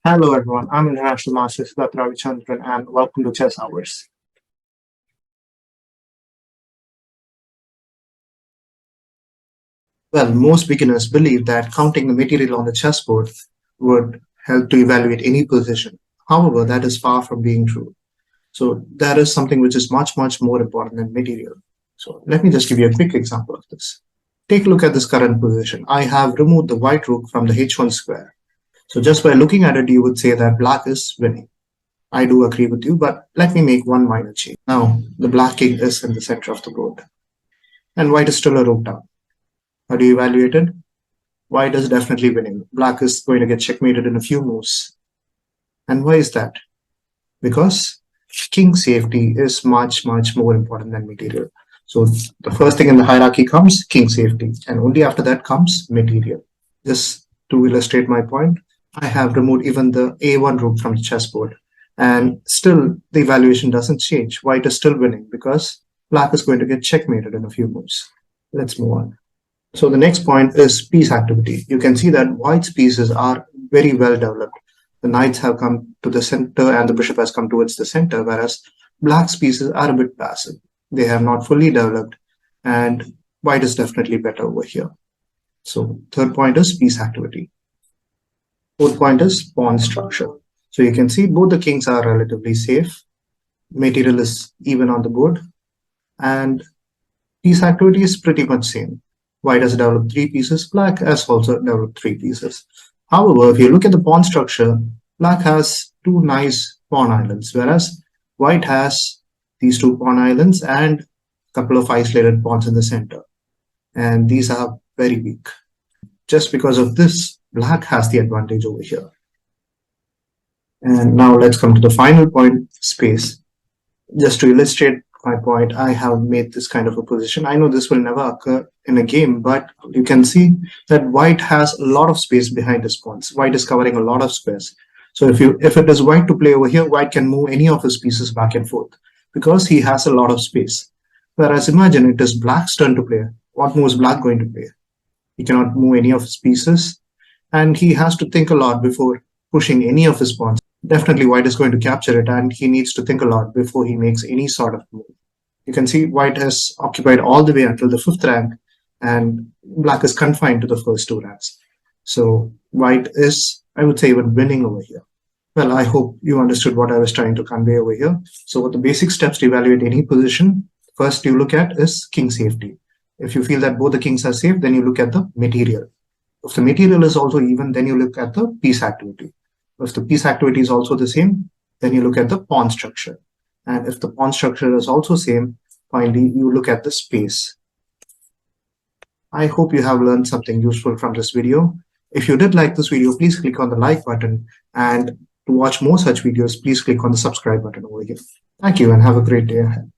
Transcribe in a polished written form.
Hello everyone, I'm International Master Siddharth Ravichandran and welcome to Chess Hours. Well, most beginners believe that counting the material on the chessboard would help to evaluate any position. However, that is far from being true. So that is something which is much more important than material. So let me just give you a quick example of this. Take a look at this current position. I have removed the white rook from the h1 square. So just by looking at it, you would say that black is winning. I do agree with you, but let me make one minor change. Now, the black king is in the center of the board, and white is still a rook down. How do you evaluate it? White is definitely winning. Black is going to get checkmated in a few moves. And why is that? Because king safety is much more important than material. So the first thing in the hierarchy comes king safety, and only after that comes material. Just to illustrate my point, I have removed even the a1 rook from the chessboard. And still, the evaluation doesn't change. White is still winning because black is going to get checkmated in a few moves. Let's move on. So the next point is piece activity. You can see that white's pieces are very well developed. The knights have come to the center and the bishop has come towards the center, whereas black's pieces are a bit passive. They have not fully developed, and white is definitely better over here. So third point is piece activity. Fourth point is pawn structure. So you can see both the kings are relatively safe. Material is even on the board. And piece activity is pretty much same. White has developed 3 pieces. Black has also developed 3 pieces. However, if you look at the pawn structure, black has 2 nice pawn islands, whereas white has these 2 pawn islands and a couple of isolated pawns in the center. And these are very weak. Just because of this, black has the advantage over here. And now let's come to the final point, space. Just to illustrate my point, I have made this kind of a position. I know this will never occur in a game, but you can see that white has a lot of space behind his pawns. White is covering a lot of space. So if it is white to play over here, white can move any of his pieces back and forth because he has a lot of space. Whereas imagine it is black's turn to play. What move is black going to play? He cannot move any of his pieces, and he has to think a lot before pushing any of his pawns. Definitely white is going to capture it, and he needs to think a lot before he makes any sort of move. You can see white has occupied all the way until the 5th rank, and black is confined to the first 2 ranks. So white is, I would say, even winning over here. Well, I hope you understood what I was trying to convey over here. So what the basic steps to evaluate any position, first you look at is king safety. If you feel that both the kings are safe, then you look at the material. If the material is also even, then you look at the piece activity. If the piece activity is also the same, then you look at the pawn structure. And if the pawn structure is also same, finally, you look at the space. I hope you have learned something useful from this video. If you did like this video, please click on the like button. And to watch more such videos, please click on the subscribe button over here. Thank you and have a great day ahead.